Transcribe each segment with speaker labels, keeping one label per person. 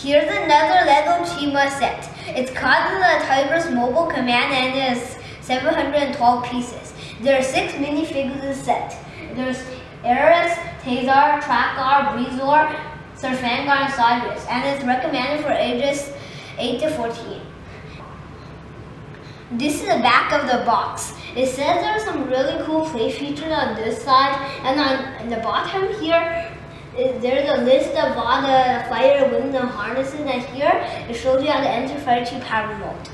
Speaker 1: Here's another Lego Chima set. It's called the Tiger's Mobile Command and is 712 pieces. There are 6 minifigures in the set. There's Eris, Tazar, Trakkar, Breezor, Fangar and Sibress, and it's recommended for ages 8 to 14. This is the back of the box. It says there are some really cool play features on this side, and on the bottom here, there's a list of all the fire wings and harnesses, and here it shows you how to enter Fire Chief power mode.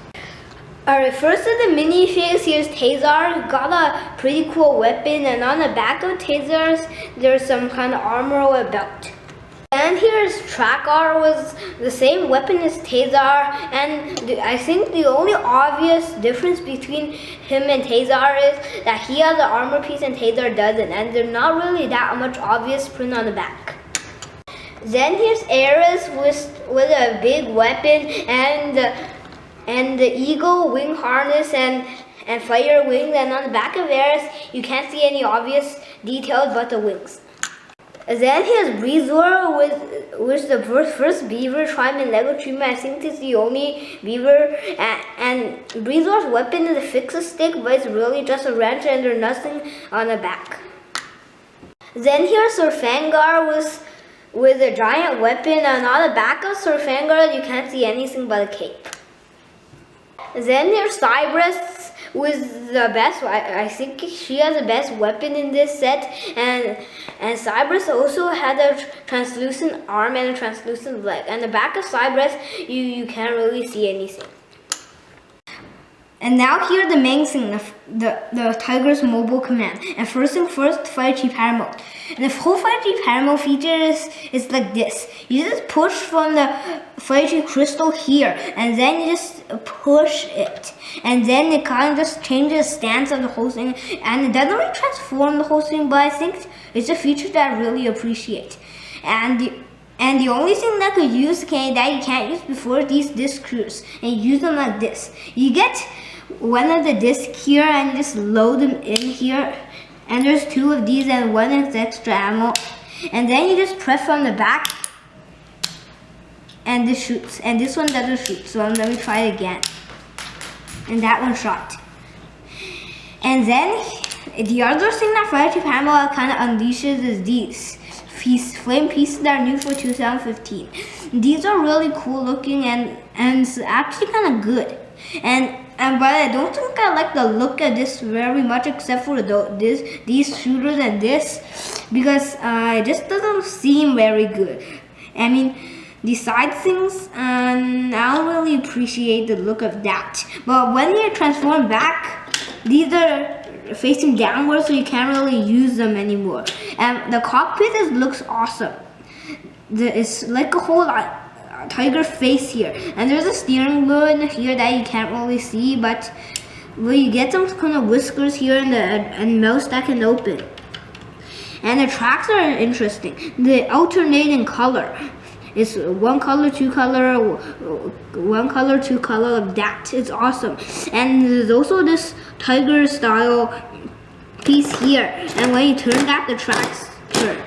Speaker 1: Alright, first of the minifigs, here's Tazar. Got a pretty cool weapon, and on the back of Tazar's, there's some kind of armor or a belt. And here's Trakkar with the same weapon as Tazar, and I think the only obvious difference between him and Tazar is that he has an armor piece and Tazar doesn't, and there's not really that much obvious print on the back. Then here's Eris with a big weapon and the eagle wing harness and fire wings, and on the back of Eris you can't see any obvious details but the wings. Then here's Breezor with the first beaver tribe in Lego Chima. I think it's the only beaver, and Breezor's weapon is a fix-a-stick, but it's really just a wrench and there's nothing on the back. Then here's Fangar with a giant weapon, and on the back of Fangar you can't see anything but a cape. Then there's Sibress with the best, I think she has the best weapon in this set, and Sibress also had a translucent arm and a translucent leg. And the back of Sibress, you can't really see anything. And now here's the main thing, the Tiger's mobile command. And first thing first, Fire Chief Power Mode. And the whole Fire Chief Power Mode feature is like this. You just push from the Fire Chief crystal here, and then you just push it. And then it kind of just changes the stance of the whole thing. And it doesn't really transform the whole thing, but I think it's a feature that I really appreciate. And the only thing that could use that you can't use before these disc screws, and you use them like this. You get one of the discs here and you just load them in here, and there's 2 of these and one is extra ammo, and then you just press from the back and this shoots, and this one doesn't shoot, so let me try it again, and that one shot. And then the other thing that Fire Chief Hammer kind of unleashes is these flame pieces that are new for 2015. These are really cool looking and it's actually kind of good. But I don't think I like the look of this very much, except for these shooters and this, because it just doesn't seem very good. I mean, the side things, I don't really appreciate the look of that. But when you transform back, these are facing downwards, so you can't really use them anymore. And the cockpit looks awesome. It's like a whole tiger face here, and there's a steering wheel in here that you can't really see, but you get some kind of whiskers here and mouse that can open. And the tracks are interesting. They alternate in color. It's one color, two color, one color, two color of that. It's awesome. And there's also this tiger style piece here, and when you turn that, the tracks turn.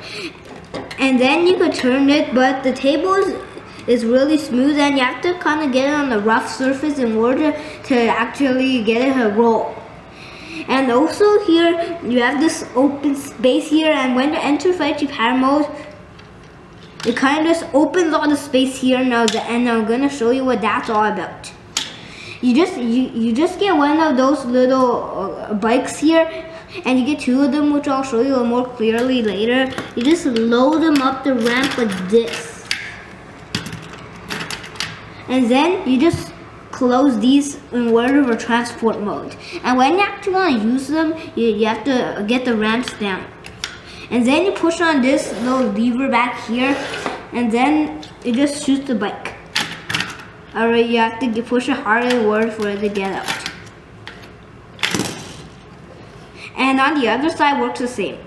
Speaker 1: And then you could turn it, but the table is really smooth, and you have to kind of get it on a rough surface in order to actually get it to roll. And also here you have this open space here, and when you enter Fire Chief Power Mode, it kind of just opens all the space here now, and I'm gonna show you what that's all about. You just get one of those little bikes here, and you get 2 of them, which I'll show you more clearly later. You just load them up the ramp like this, and then you just close these in order for transport mode. And when you actually want to use them, you have to get the ramps down. And then you push on this little lever back here, and then it just shoots the bike. Alright, you have to push it hard in order for it to get out. And on the other side works the same.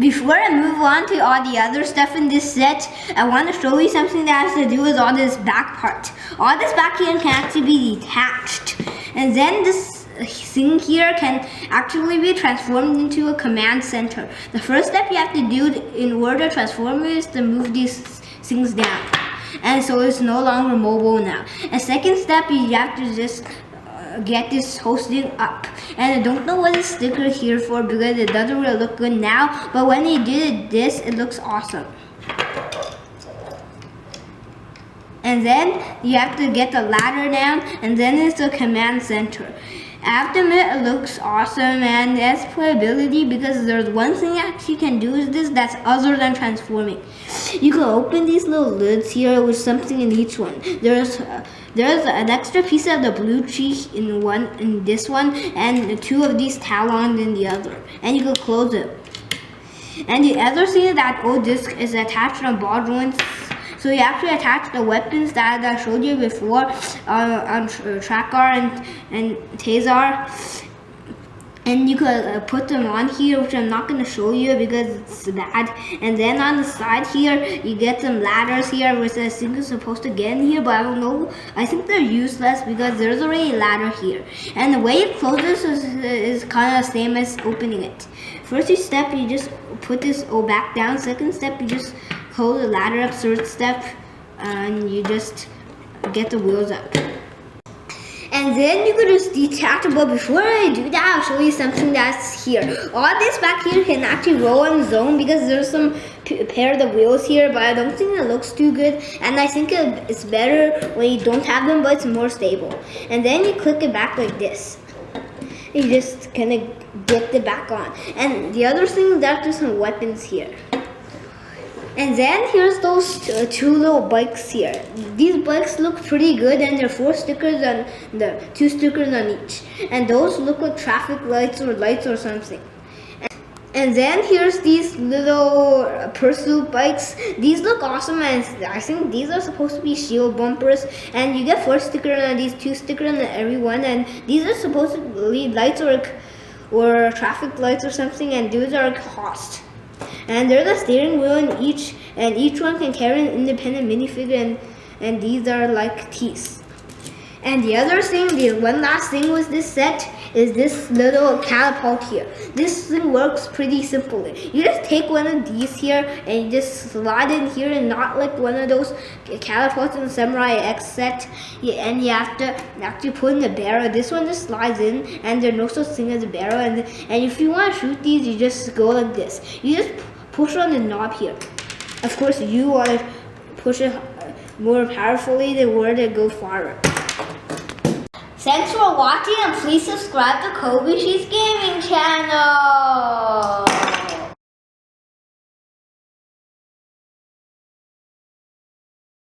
Speaker 1: Before I move on to all the other stuff in this set, I want to show you something that has to do with all this back part. All this back here can actually be detached. And then this thing here can actually be transformed into a command center. The first step you have to do in order to transform it is to move these sinks down. And so it's no longer mobile now. And second step, you have to just get this whole thing up. And I don't know what this sticker here for because it doesn't really look good now, but when you did this, it looks awesome. And then you have to get the ladder down, and then it's the command center. After it looks awesome, and that's playability because there's one thing that you can do is this that's other than transforming. You can open these little lids here with something in each one. There's an extra piece of the blue cheek in this one, and 2 of these talons in the other, and you can close it. And the other thing is that old disc is attached on ball joints. So you have to attach the weapons that I showed you before on Trakkar and Tazar. And you could put them on here, which I'm not going to show you because it's bad. And then on the side here, you get some ladders here, which I think is supposed to get in here, but I don't know. I think they're useless because there's already a ladder here. And the way you close this is kind of the same as opening it. First step, you just put this back down. Second step, you just close the ladder up. Third step, and you just get the wheels up. And then you could just detach, but before I do that, I'll show you something that's here. All this back here can actually roll on its own because there's some pair of the wheels here, but I don't think it looks too good. And I think it's better when you don't have them, but it's more stable. And then you click it back like this. You just kind of get it back on. And the other thing is that there's some weapons here. And then here's those 2 little bikes here. These bikes look pretty good, and there are 4 stickers on the 2 stickers on each. And those look like traffic lights or something. And then here's these little pursuit bikes. These look awesome, and I think these are supposed to be shield bumpers. And you get 4 stickers on these, 2 stickers on every one. And these are supposed to lead lights or traffic lights or something. And these are cost. And there's a steering wheel in each, and each one can carry an independent minifigure, and these are like teeth. And the other thing, the one last thing with this set is this little catapult here. This thing works pretty simply. You just take one of these here and you just slide in here, and not like one of those catapults in the Samurai X set. And you have to actually put in the barrel. This one just slides in, and there's no such thing as a barrel. And if you want to shoot these, you just go like this. You just push on the knob here. Of course, you want to push it more powerfully than where to go farther. Thanks for watching, and please subscribe to Kold Gaming channel.